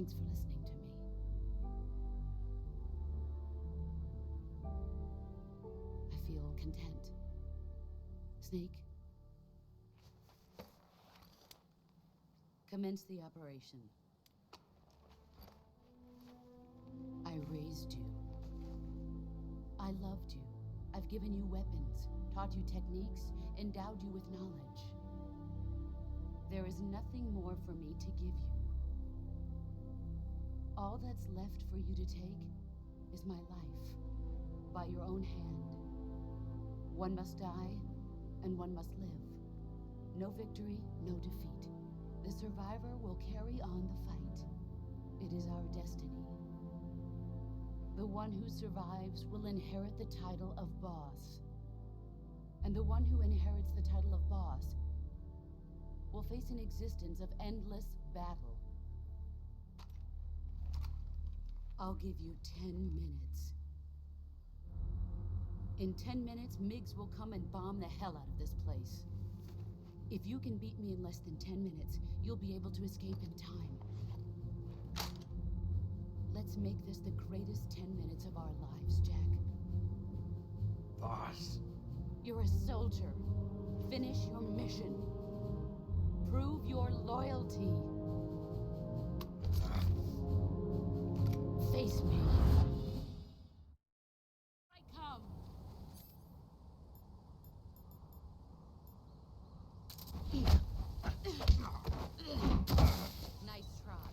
Thanks for listening to me. I feel content. Snake, commence the operation. I raised you. I loved you. I've given you weapons, taught you techniques, endowed you with knowledge. There is nothing more for me to give you. All that's left for you to take is my life, by your own hand. One must die, and one must live. No victory, no defeat. The survivor will carry on the fight. It is our destiny. The one who survives will inherit the title of boss. And the one who inherits the title of boss will face an existence of endless battle. I'll give you 10 minutes. In 10 minutes, MiGs will come and bomb the hell out of this place. If you can beat me in less than 10 minutes, you'll be able to escape in time. Let's make this the greatest 10 minutes of our lives, Jack. Boss. You're a soldier. Finish your mission. Prove your loyalty. Face me. I come. Nice try.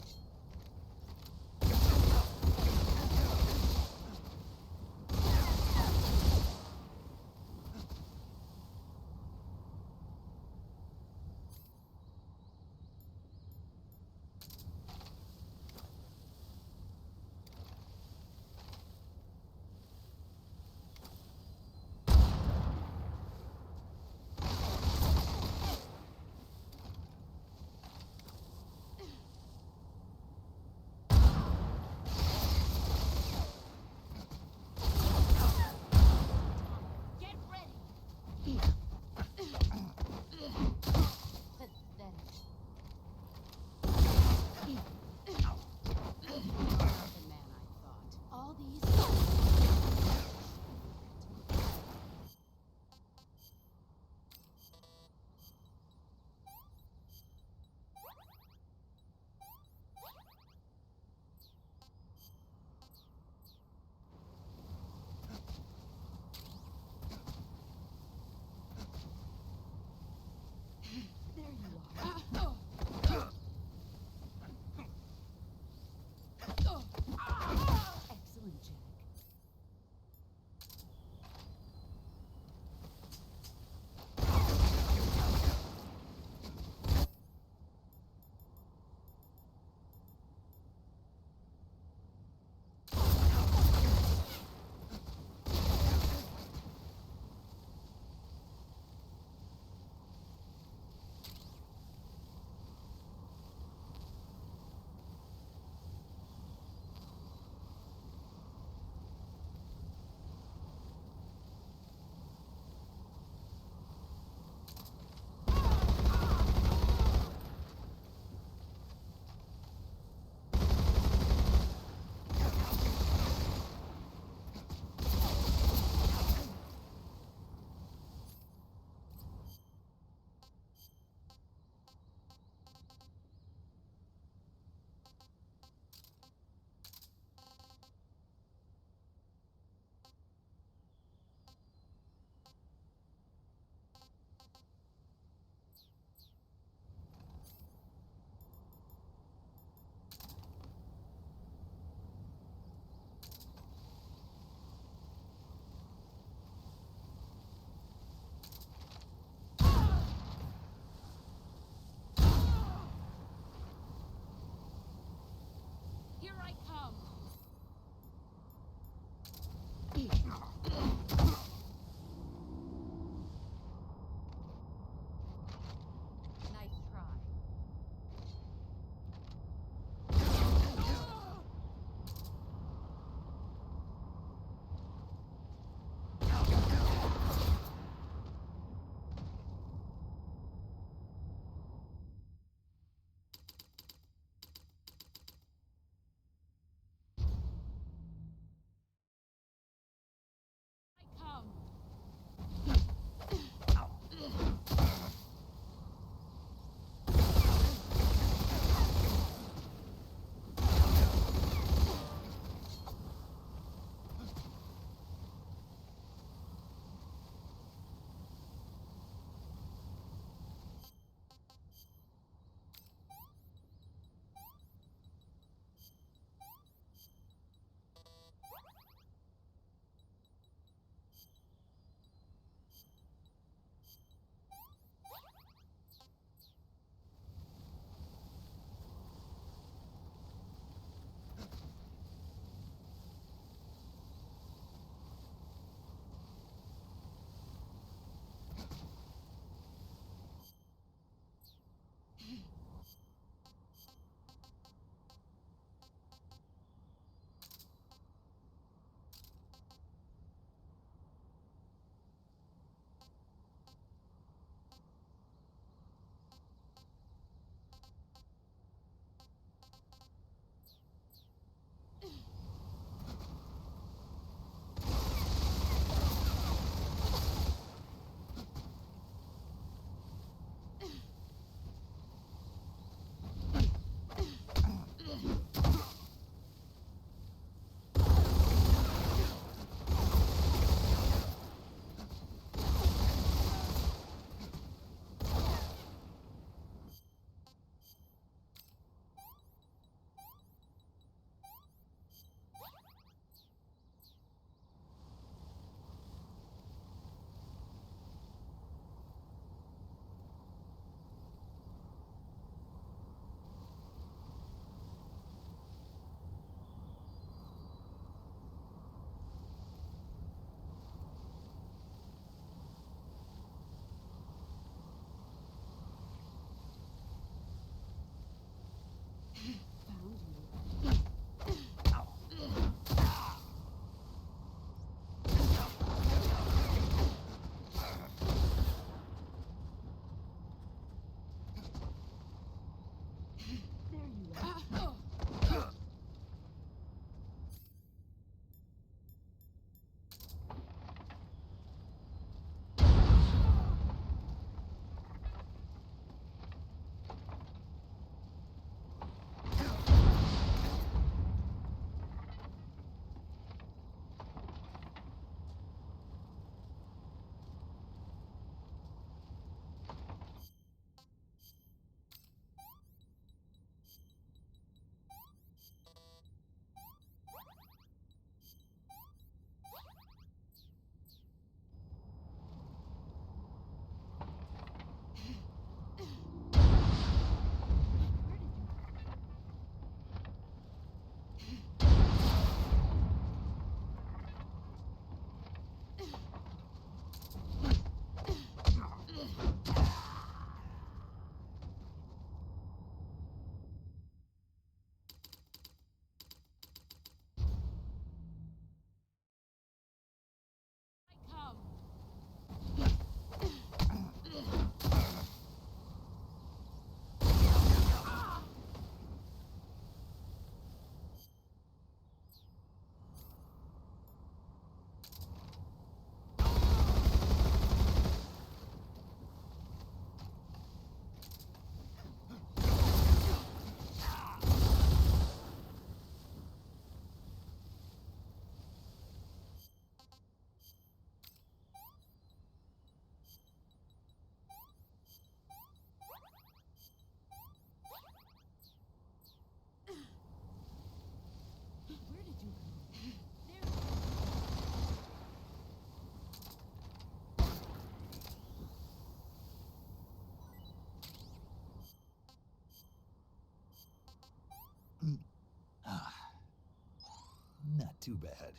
Not too bad.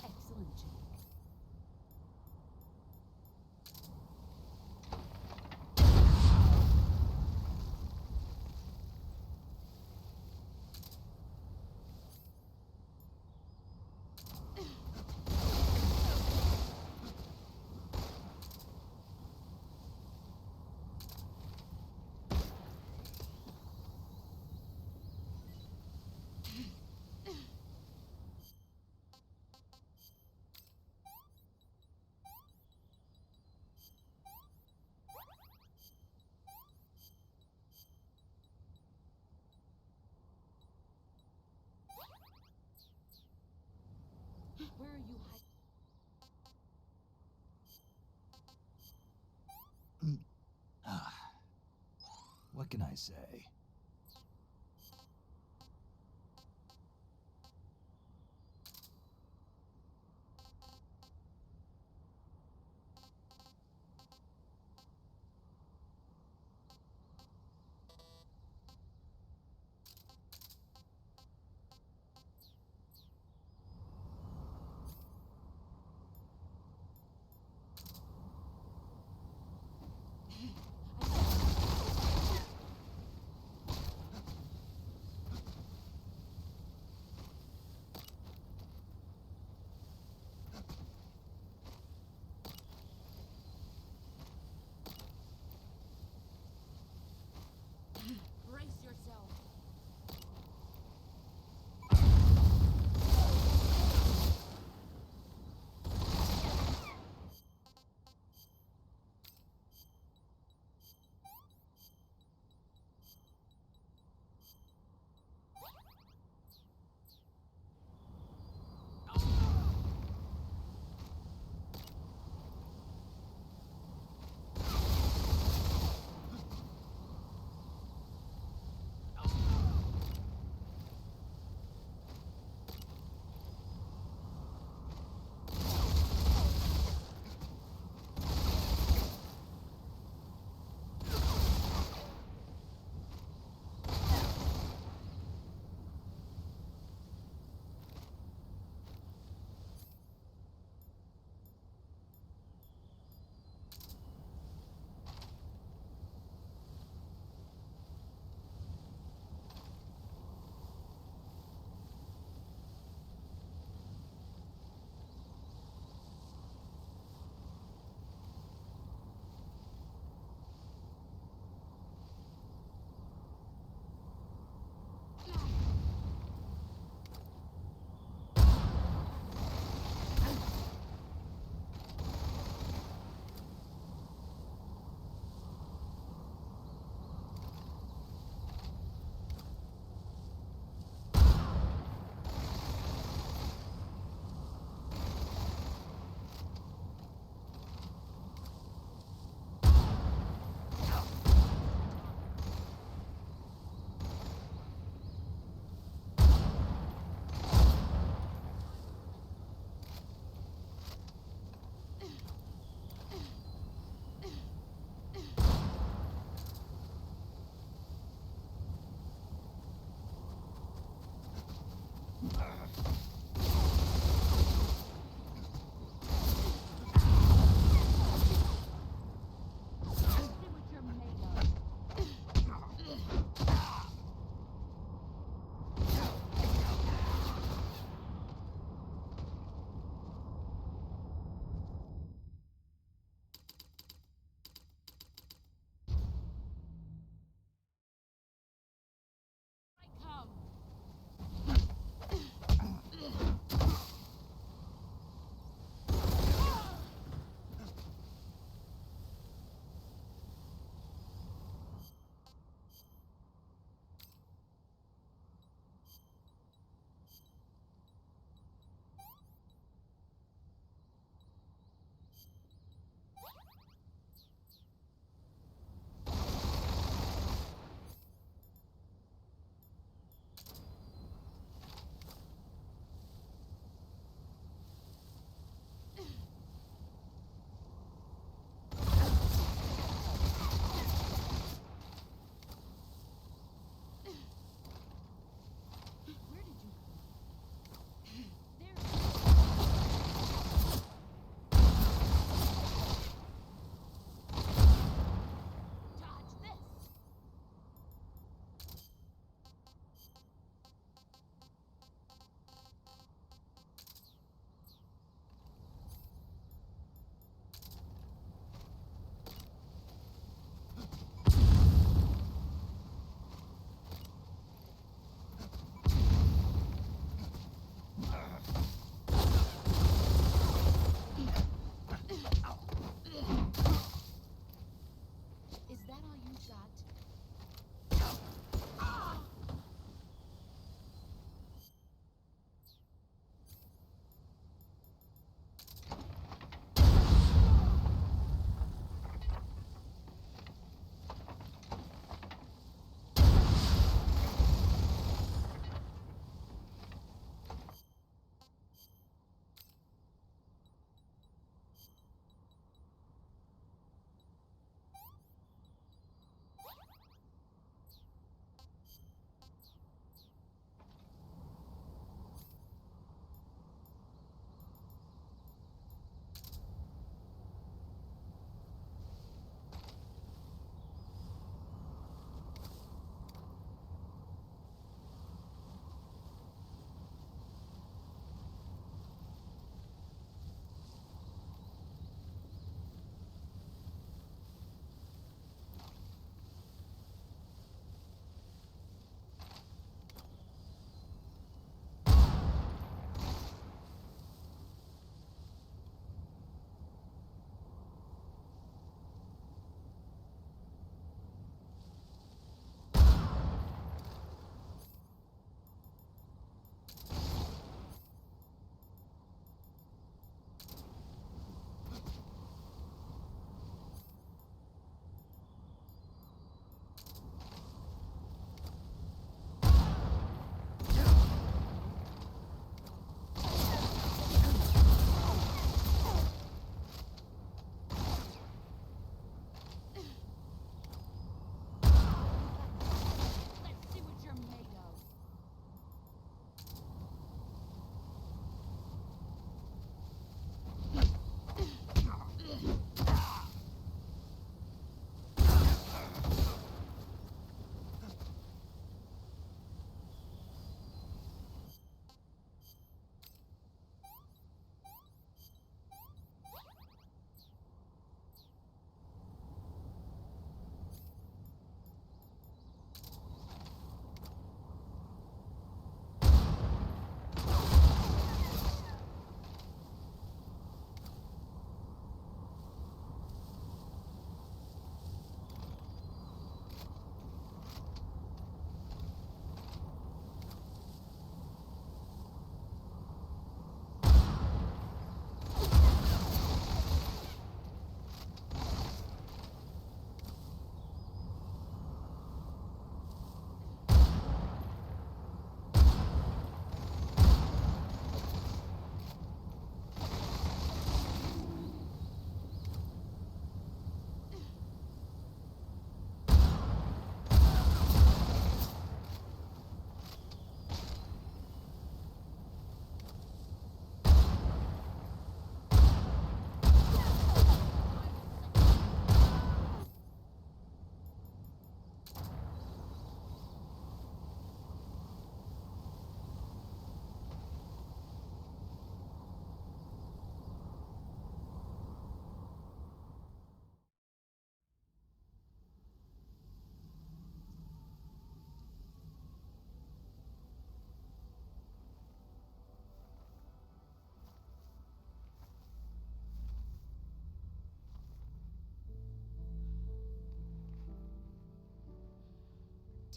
Excellent, Jake. Where are you hiding? What can I say?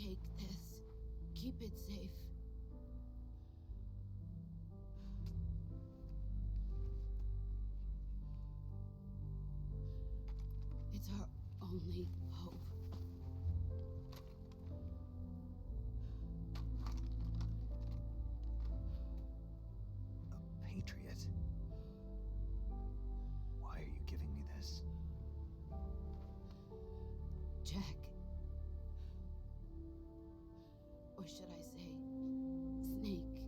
Take this. Keep it safe. It's our only hope. A patriot? Why are you giving me this? Jack. Or should I say, Snake.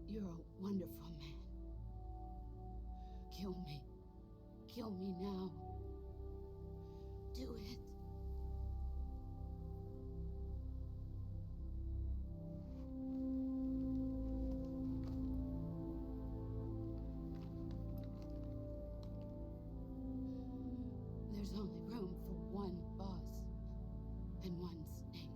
You're a wonderful man. Kill me. Kill me now. Do it. There's only room for one boss and one snake.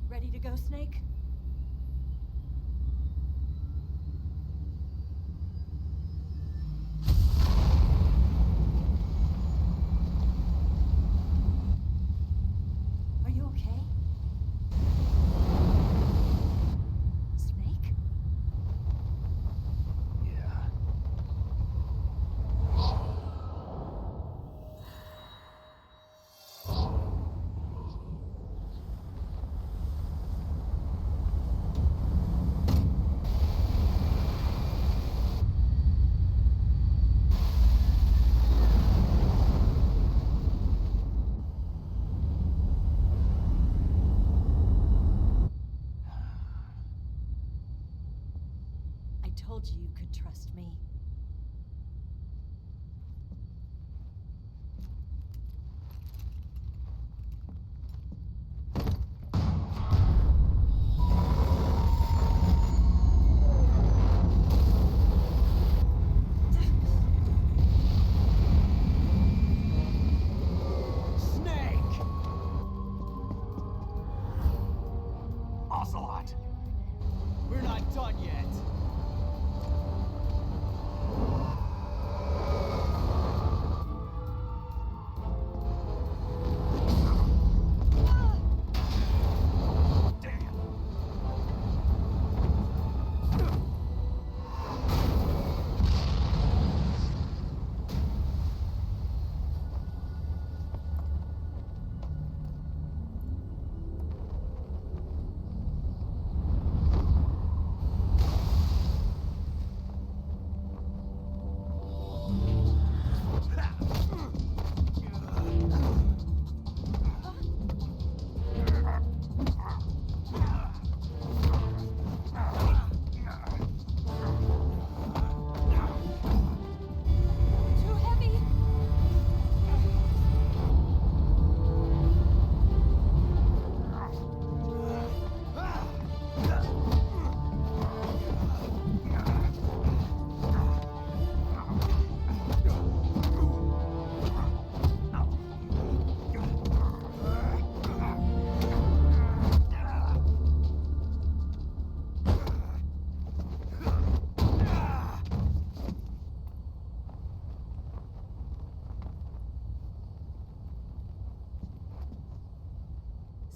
Ready to go, Snake? Are you okay? Snake? Yeah. I told you you could trust me.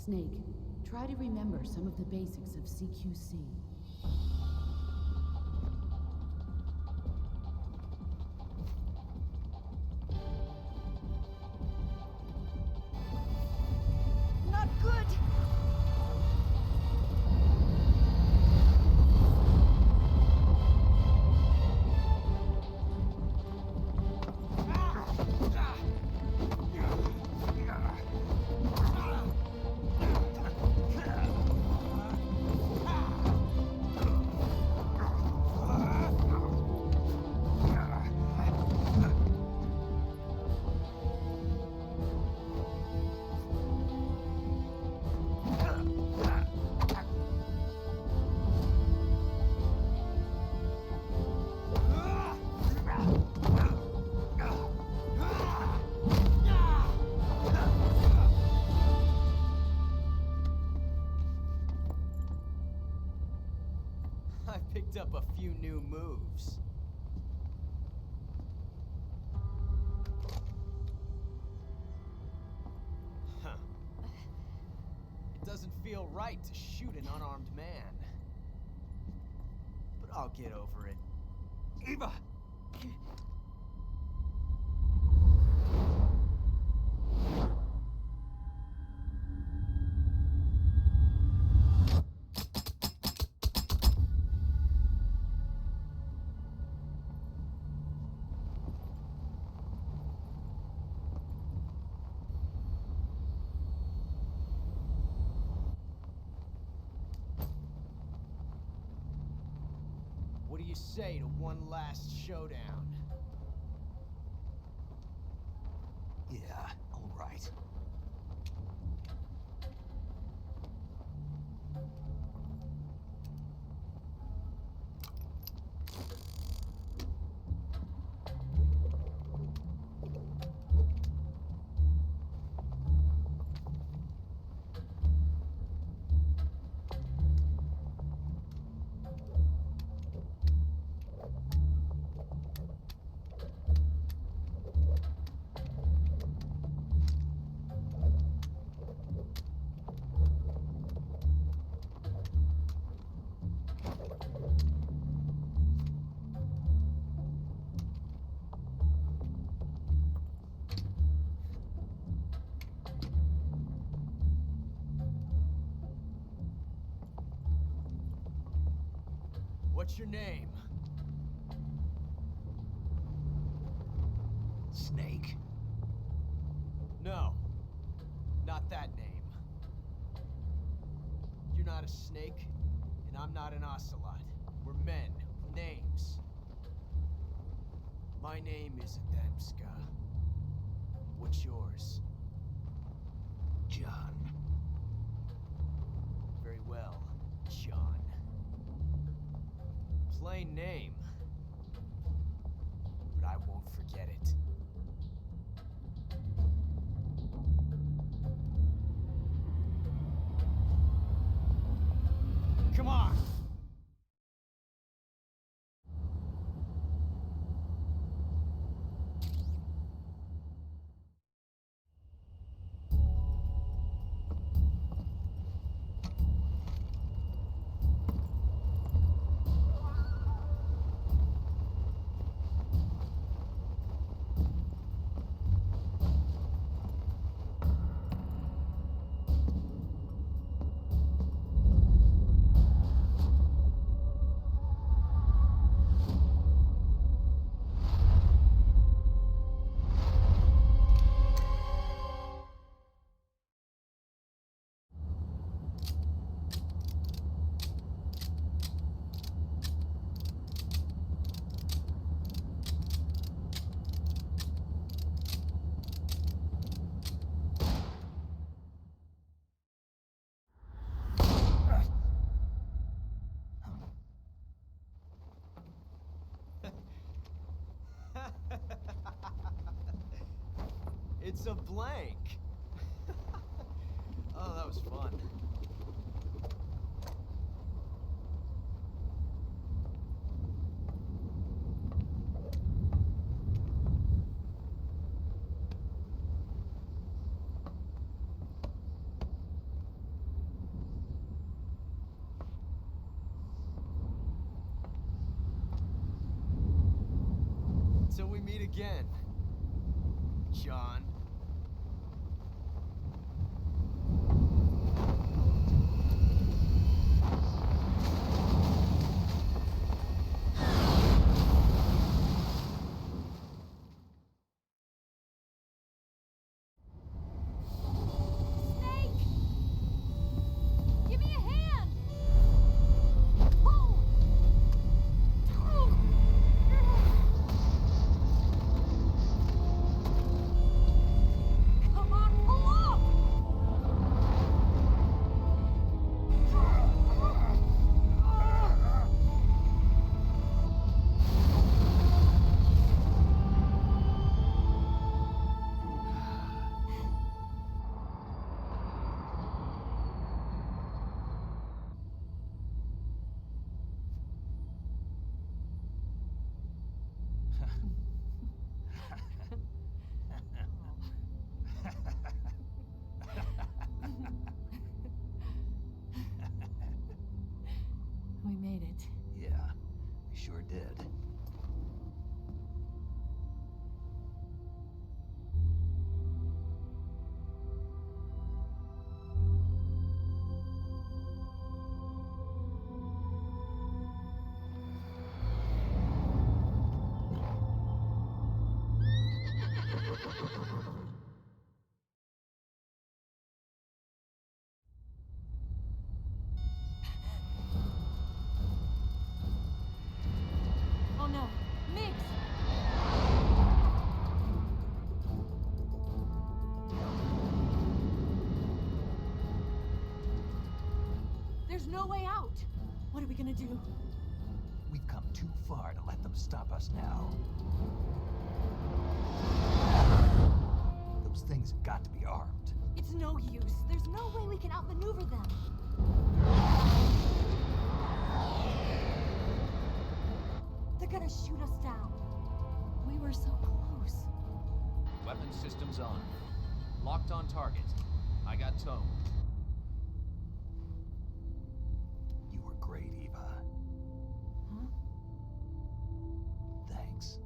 Snake, try to remember some of the basics of CQC. Not good! I picked up a few new moves. Huh. It doesn't feel right to shoot an unarmed man. But I'll get over it. Eva! What do you say to one last showdown? Yeah, all right. What's your name? Snake. No, not that name. You're not a snake, and I'm not an ocelot. We're men with names. My name is Adamska. What's yours? John. Very well, John. Plain name. But I won't forget it. Come on! It's a blank. Oh, that was fun. Until we meet again, John. Snake! Give me a hand! Pull! Come on, pull up! We made it. Yeah, we sure did. Oh no, Mix! There's no way out. What are we gonna do? We've come too far to let them stop us now. Those things have got to be armed. It's no use. There's no way we can outmaneuver them. They're gonna shoot us down. We were so close. Weapon systems on. Locked on target. I got tone. You were great, Eva. Huh? Thanks.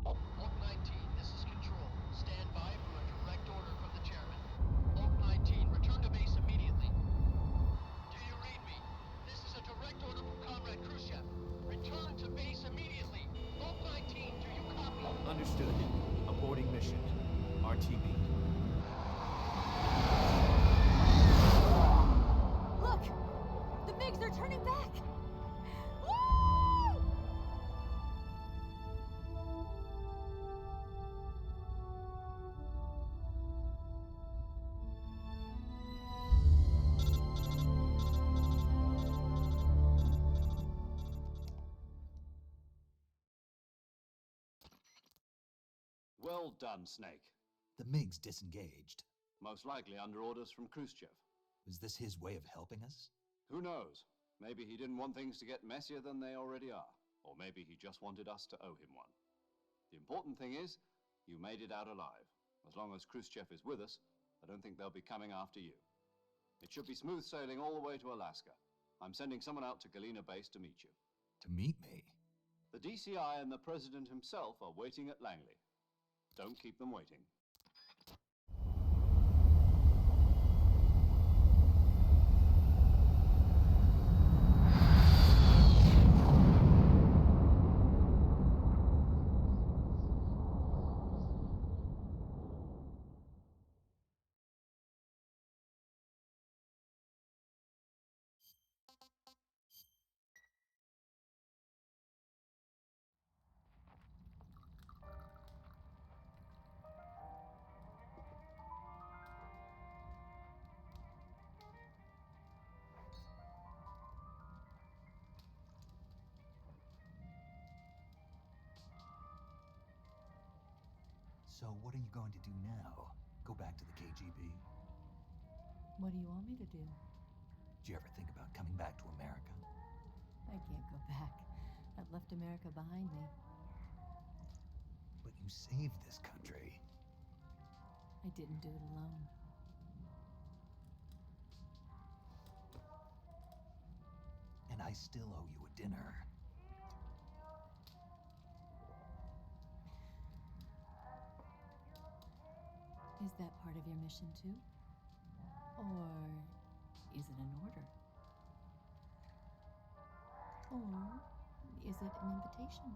Oak 19, this is Control. Stand by for a direct order from the chairman. Oak 19, return to base immediately. Do you read me? This is a direct order from Comrade Khrushchev. Return to base immediately. Oak 19, do you copy? Understood. Aborting mission. RTB. Look! The MiGs, they're turning back! Woo! Well done, Snake. The MiGs disengaged. Most likely under orders from Khrushchev. Was this his way of helping us? Who knows? Maybe he didn't want things to get messier than they already are. Or maybe he just wanted us to owe him one. The important thing is, you made it out alive. As long as Khrushchev is with us, I don't think they'll be coming after you. It should be smooth sailing all the way to Alaska. I'm sending someone out to Galena Base to meet you. To meet me? The DCI and the President himself are waiting at Langley. Don't keep them waiting. So what are you going to do now? Go back to the KGB? What do you want me to do? Did you ever think about coming back to America? I can't go back. I've left America behind me. But you saved this country. I didn't do it alone. I still owe you a dinner. Is that part of your mission too? Or is it an order? Or is it an invitation?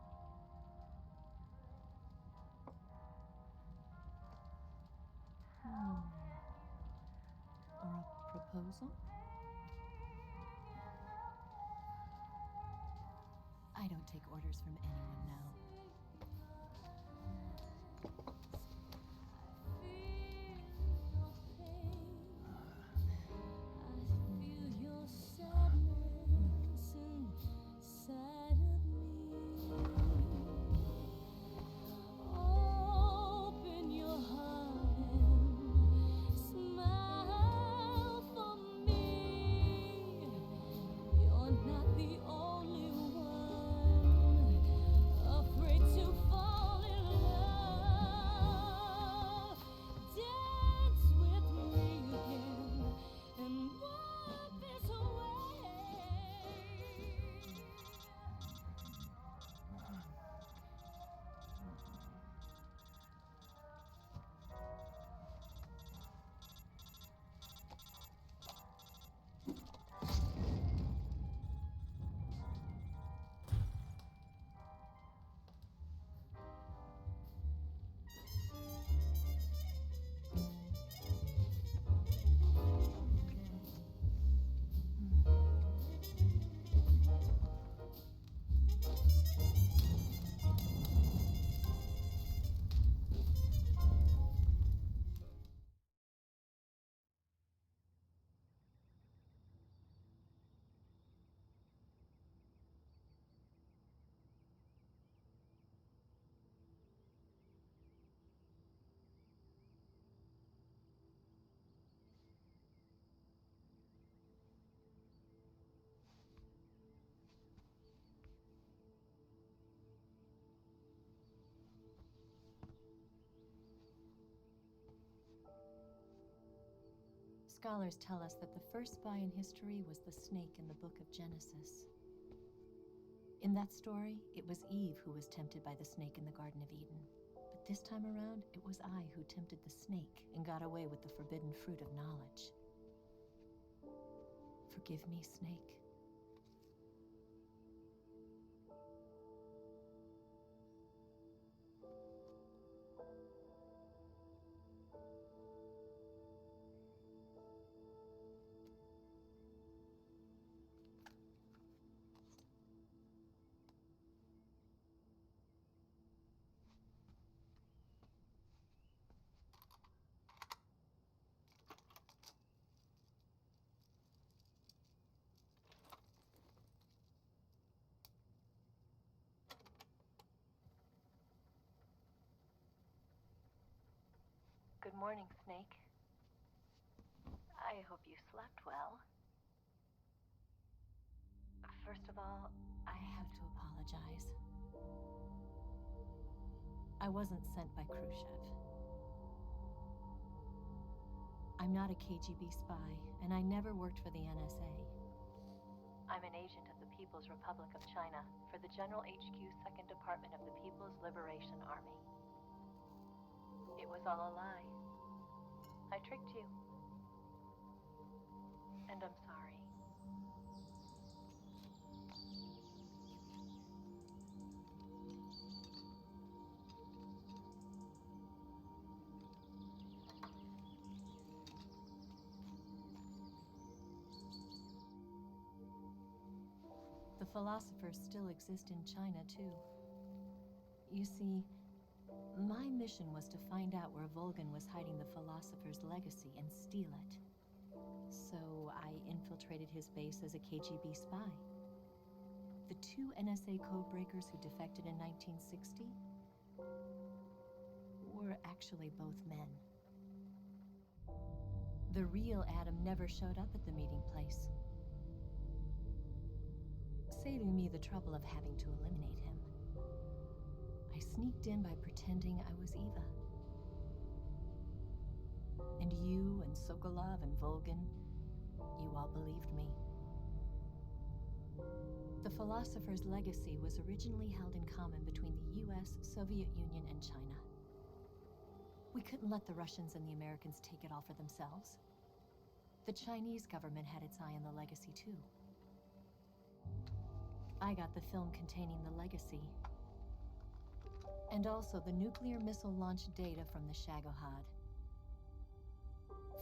Or a proposal? I don't take orders from anyone now. Scholars tell us that the first spy in history was the snake in the book of Genesis. In that story, it was Eve who was tempted by the snake in the Garden of Eden. But this time around, it was I who tempted the snake and got away with the forbidden fruit of knowledge. Forgive me, snake. Good morning, Snake. I hope you slept well. First of all, I have to apologize. I wasn't sent by Khrushchev. I'm not a KGB spy, and I never worked for the NSA. I'm an agent of the People's Republic of China for the General HQ 2nd Department of the People's Liberation Army. It was all a lie. I tricked you. And I'm sorry. The philosophers still exist in China, too. You see, my mission was to find out where Volgan was hiding the philosopher's legacy and steal it. So I infiltrated his base as a KGB spy. The two NSA codebreakers who defected in 1960 were actually both men. The real Adam never showed up at the meeting place, saving me the trouble of having to eliminate him. I sneaked in by pretending I was Eva. And you and Sokolov and Volgan, you all believed me. The philosopher's legacy was originally held in common between the US, Soviet Union, and China. We couldn't let the Russians and the Americans take it all for themselves. The Chinese government had its eye on the legacy, too. I got the film containing the legacy, and also the nuclear missile launch data from the Shagohod.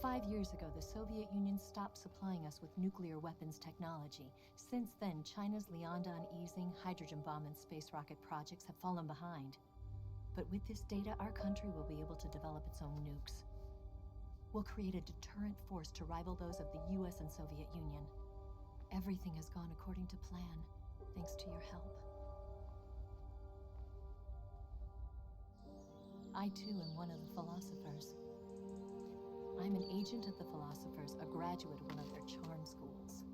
5 years ago, the Soviet Union stopped supplying us with nuclear weapons technology. Since then, China's Liaodong easing, hydrogen bomb, and space rocket projects have fallen behind. But with this data, our country will be able to develop its own nukes. We'll create a deterrent force to rival those of the US and Soviet Union. Everything has gone according to plan, thanks to your help. I too am one of the philosophers. I'm an agent of the philosophers, a graduate of one of their charm schools.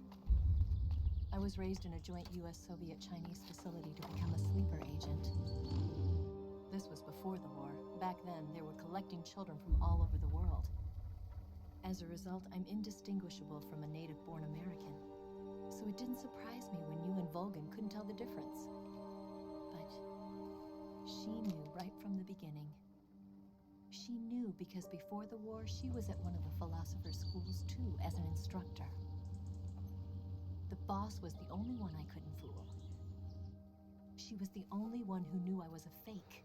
I was raised in a joint US-Soviet-Chinese facility to become a sleeper agent. This was before the war. Back then, they were collecting children from all over the world. As a result, I'm indistinguishable from a native-born American. So it didn't surprise me when you and Volgan couldn't tell the difference. But she knew right from the beginning. She knew because before the war, she was at one of the philosopher's schools too, as an instructor. The boss was the only one I couldn't fool. She was the only one who knew I was a fake.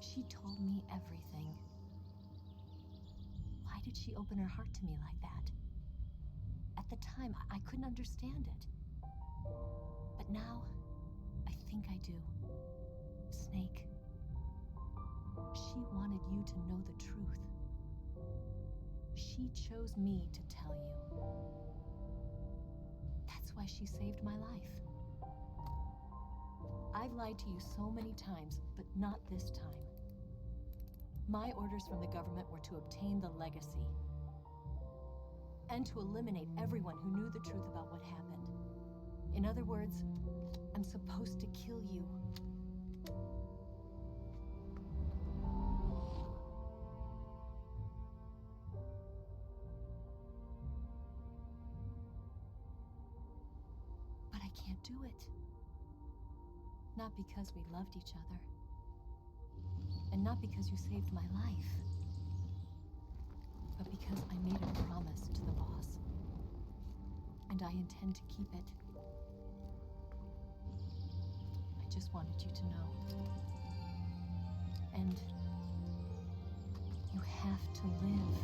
She told me everything. Why did she open her heart to me like that? At the time, I couldn't understand it. But now, I think I do. Snake. She wanted you to know the truth. She chose me to tell you. That's why she saved my life. I've lied to you so many times, but not this time. My orders from the government were to obtain the legacy and to eliminate everyone who knew the truth about what happened. In other words, I'm supposed to kill you. But I can't do it. Not because we loved each other. And not because you saved my life. But because I made a promise to the boss. And I intend to keep it. I just wanted you to know. And you have to live.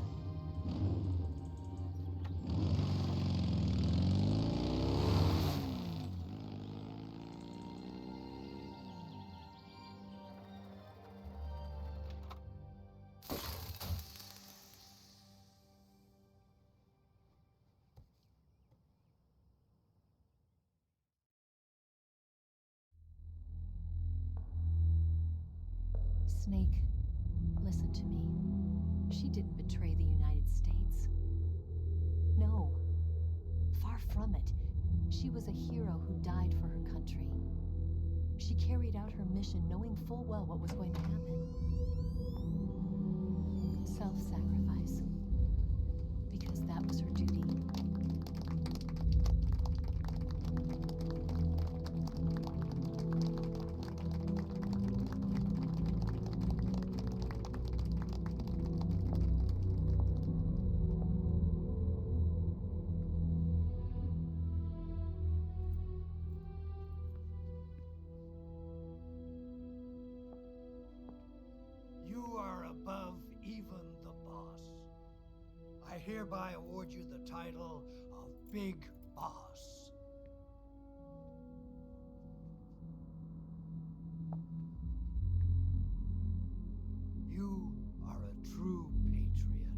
Snake, listen to me. She didn't betray the United States. No, far from it. She was a hero who died for her country. She carried out her mission knowing full well what was going to happen. Self-sacrifice. Because that was her duty. You are above even the boss. I hereby award you the title of Big Boss. You are a true patriot.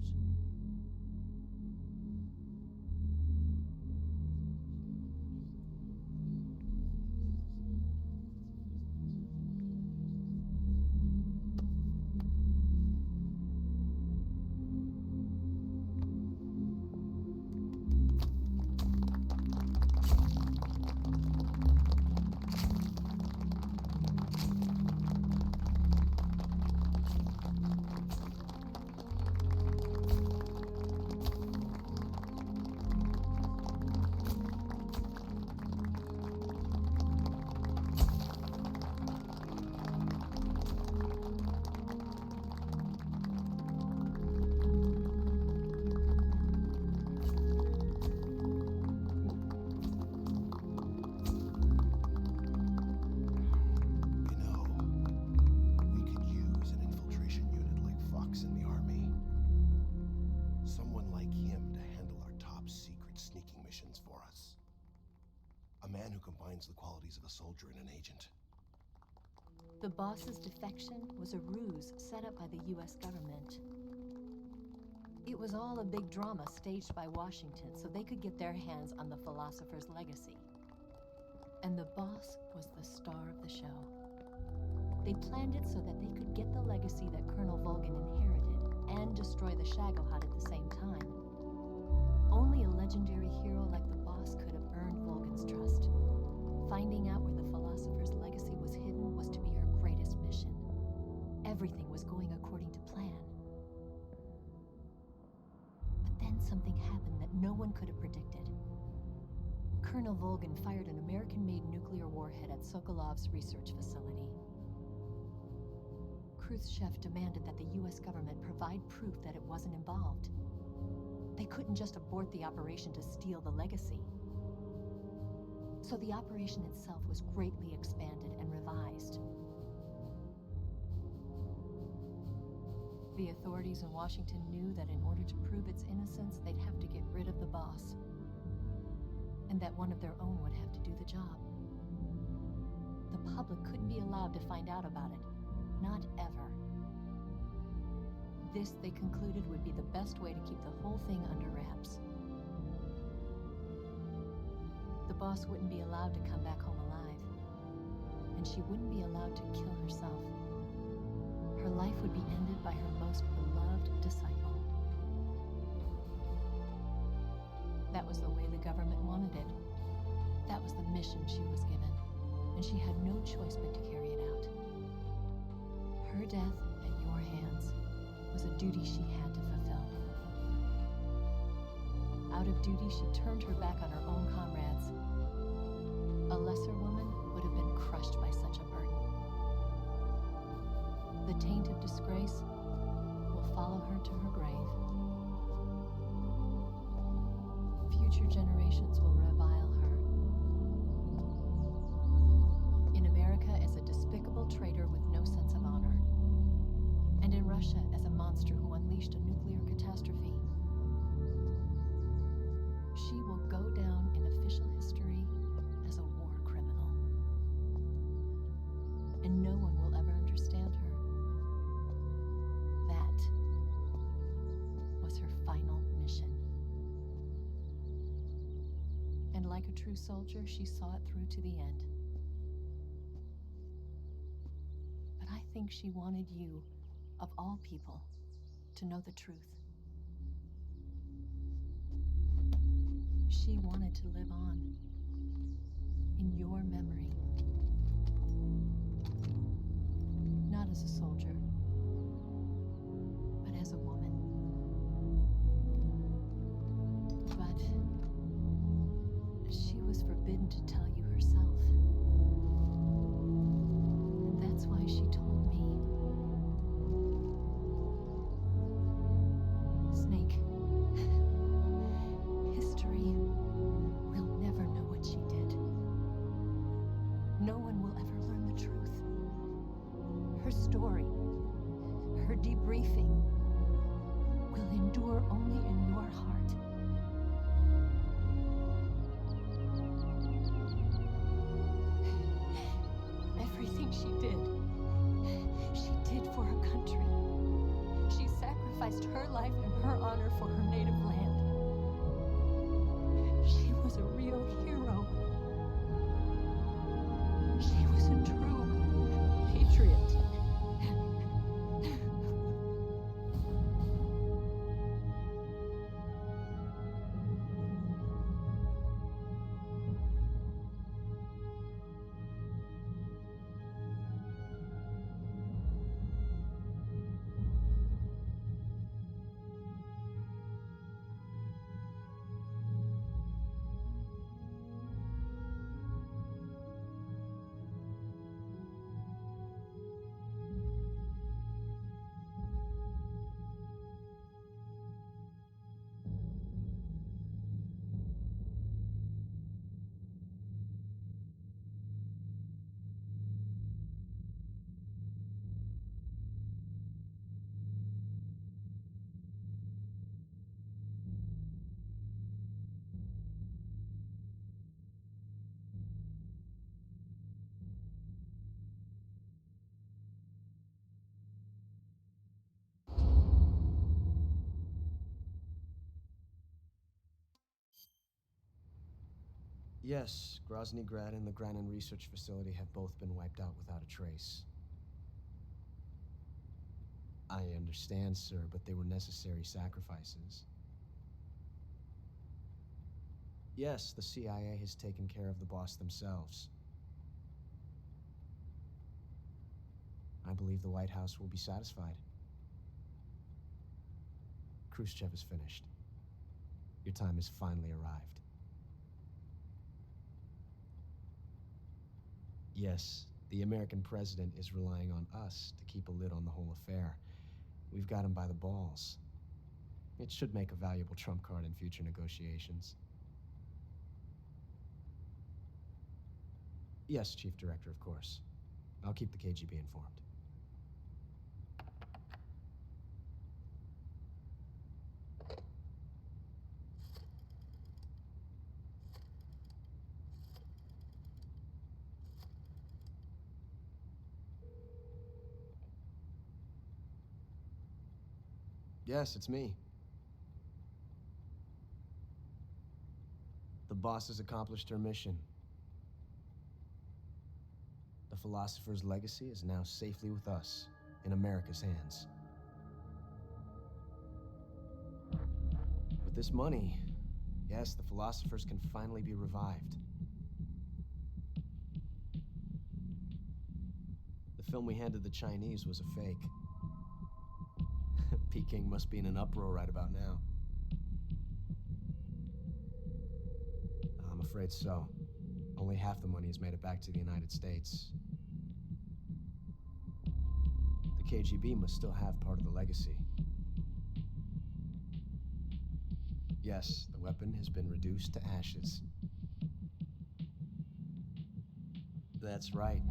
sneaking missions for us. A man who combines the qualities of a soldier and an agent. The boss's defection was a ruse set up by the US government. It was all a big drama staged by Washington so they could get their hands on the philosopher's legacy. And the boss was the star of the show. They planned it so that they could get the legacy that Colonel Volgin inherited and destroy the Shagohod at the same time. Only a legendary hero like the boss could have earned Volgin's trust. Finding out where the philosopher's legacy was hidden was to be her greatest mission. Everything was going according to plan. But then something happened that no one could have predicted. Colonel Volgin fired an American-made nuclear warhead at Sokolov's research facility. Khrushchev demanded that the US government provide proof that it wasn't involved. They couldn't just abort the operation to steal the legacy. So the operation itself was greatly expanded and revised. The authorities in Washington knew that in order to prove its innocence, they'd have to get rid of the boss. And that one of their own would have to do the job. The public couldn't be allowed to find out about it. Not ever. This, they concluded, would be the best way to keep the whole thing under wraps. The boss wouldn't be allowed to come back home alive. And she wouldn't be allowed to kill herself. Her life would be ended by her most beloved disciple. That was the way the government wanted it. That was the mission she was given, and she had no choice but to carry it out. Her death at your hands was a duty she had to fulfill. Out of duty, she turned her back on her own comrades. A lesser woman would have been crushed by such a burden. The taint of disgrace will follow her to her grave. Future generations will revile her. In America as a despicable traitor with no sense of honor. And in Russia as a monster who unleashed a nuclear catastrophe. She will go down in official history as a war criminal. And no one will ever understand her. That was her final mission. And like a true soldier, she saw it through to the end. But I think she wanted you, of all people, to know the truth. She wanted to live on in your memory. Not as a soldier, but as a woman. But she was forbidden to tell you herself. And that's why she told me. Snake, history will never know what she did. No one will ever learn the truth. Her story, her debriefing, will endure only in your heart. Everything she did for her country. She sacrificed her life and her honor for her native land. She was a real hero. She was a true patriot. Yes, Grozny Grad and the Granin Research Facility have both been wiped out without a trace. I understand, sir, but they were necessary sacrifices. Yes, the CIA has taken care of the boss themselves. I believe the White House will be satisfied. Khrushchev is finished. Your time has finally arrived. Yes, the American president is relying on us to keep a lid on the whole affair. We've got him by the balls. It should make a valuable trump card in future negotiations. Yes, Chief Director, of course. I'll keep the KGB informed. Yes, it's me. The boss has accomplished her mission. The philosopher's legacy is now safely with us, in America's hands. With this money, yes, the philosophers can finally be revived. The film we handed the Chinese was a fake. Peking must be in an uproar right about now. I'm afraid so. Only half the money has made it back to the United States. The KGB must still have part of the legacy. Yes, the weapon has been reduced to ashes. That's right.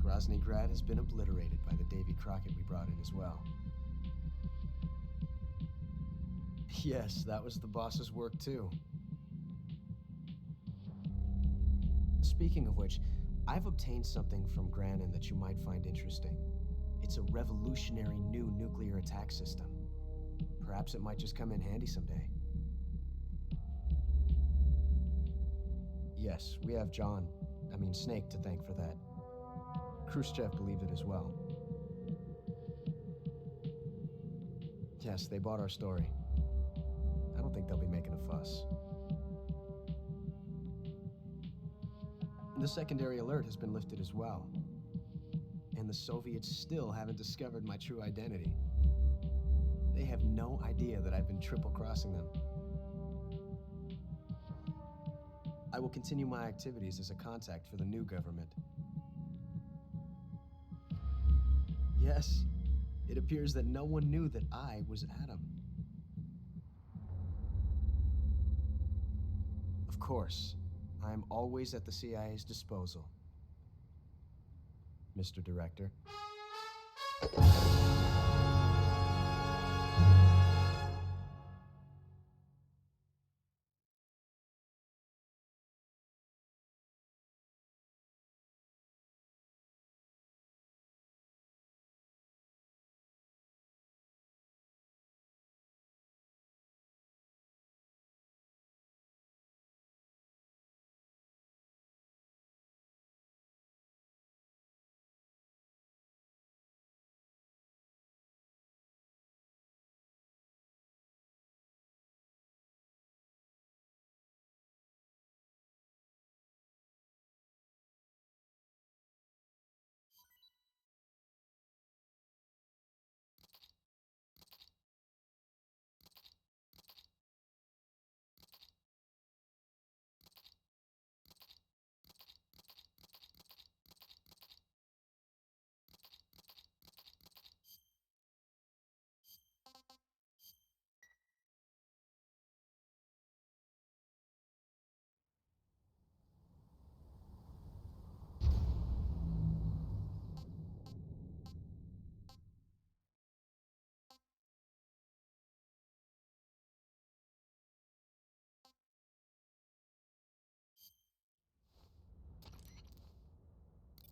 Grozny Grad has been obliterated by the Davy Crockett we brought in as well. Yes, that was the boss's work too. Speaking of which, I've obtained something from Granin that you might find interesting. It's a revolutionary new nuclear attack system. Perhaps it might just come in handy someday. Yes, we have Snake to thank for that. Khrushchev believed it as well. Yes, they bought our story. I don't think they'll be making a fuss. The secondary alert has been lifted as well. And the Soviets still haven't discovered my true identity. They have no idea that I've been triple-crossing them. I will continue my activities as a contact for the new government. Yes, it appears that no one knew that I was Adam. Of course, I am always at the CIA's disposal, Mr. Director.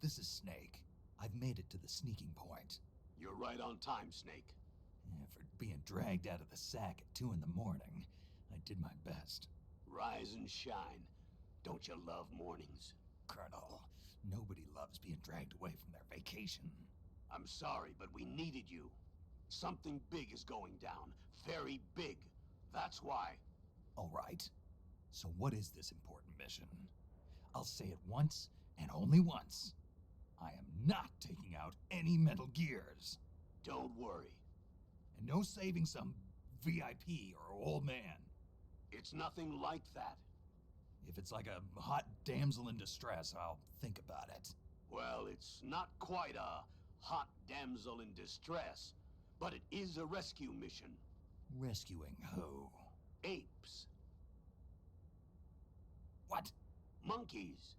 This is Snake. I've made it to the sneaking point. You're right on time, Snake. Yeah, for being dragged out of the sack at 2 in the morning, I did my best. Rise and shine. Don't you love mornings? Colonel, nobody loves being dragged away from their vacation. I'm sorry, but we needed you. Something big is going down. Very big. That's why. All right. So what is this important mission? I'll say it once and only once. I am not taking out any Metal Gears. Don't worry. And no saving some VIP or old man. It's nothing like that. If it's like a hot damsel in distress, I'll think about it. Well, it's not quite a hot damsel in distress, but it is a rescue mission. Rescuing who? Apes. What? Monkeys.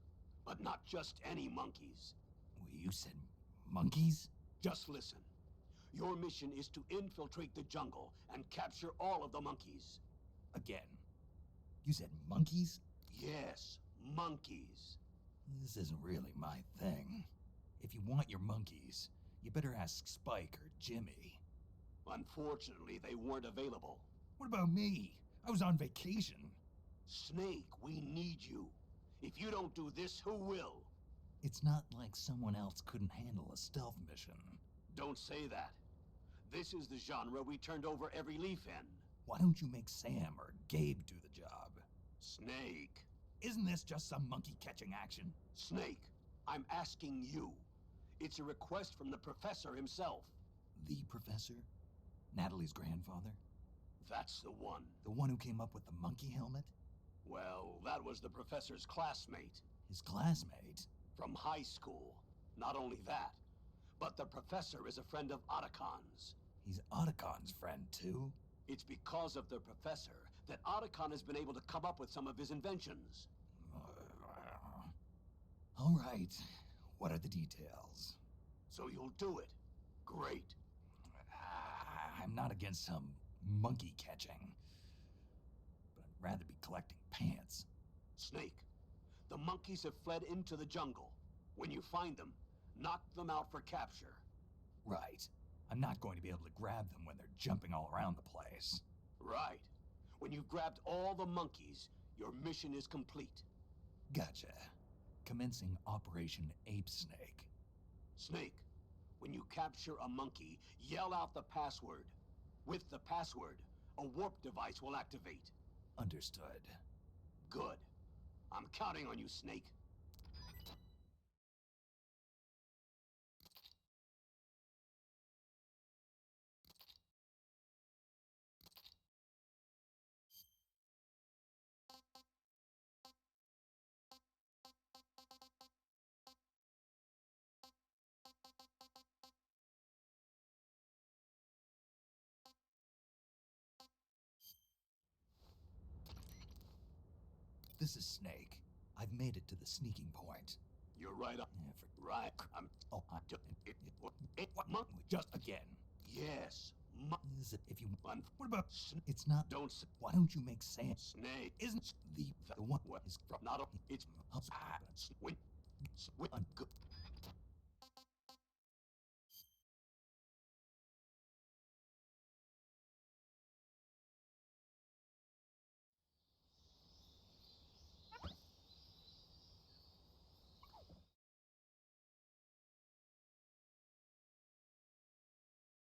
But not just any monkeys. Well, you said monkeys? Just listen. Your mission is to infiltrate the jungle and capture all of the monkeys. Again. You said monkeys? Yes, monkeys. This isn't really my thing. If you want your monkeys, you better ask Spike or Jimmy. Unfortunately, they weren't available. What about me? I was on vacation. Snake, we need you. If you don't do this, who will? It's not like someone else couldn't handle a stealth mission. Don't say that. This is the genre we turned over every leaf in. Why don't you make Sam or Gabe do the job? Snake. Isn't this just some monkey catching action? Snake, I'm asking you. It's a request from the professor himself. The professor? Natalie's grandfather? That's the one. The one who came up with the monkey helmet? Well, that was the professor's classmate. His classmate? From high school. Not only that, but the professor is a friend of Otacon's. He's Otacon's friend, too? It's because of the professor that Otacon has been able to come up with some of his inventions. All right. What are the details? So you'll do it. Great. I'm not against some monkey catching, but I'd rather be collecting pants. Snake, the monkeys have fled into the jungle. When you find them, knock them out for capture. Right. I'm not going to be able to grab them when they're jumping all around the place. Right. When you've grabbed all the monkeys, your mission is complete. Gotcha. Commencing Operation Ape Snake. Snake, when you capture a monkey, yell out the password. With the password, a warp device will activate. Understood. Good. I'm counting on you, Snake. This is Snake. I've made it to the sneaking point. You're right up. Yeah, Right. What? Just again. Yes. If you... What about... It's not... Don't... Why don't you make Sam... Snake. Isn't the one... What? Is... Not a... It's... When...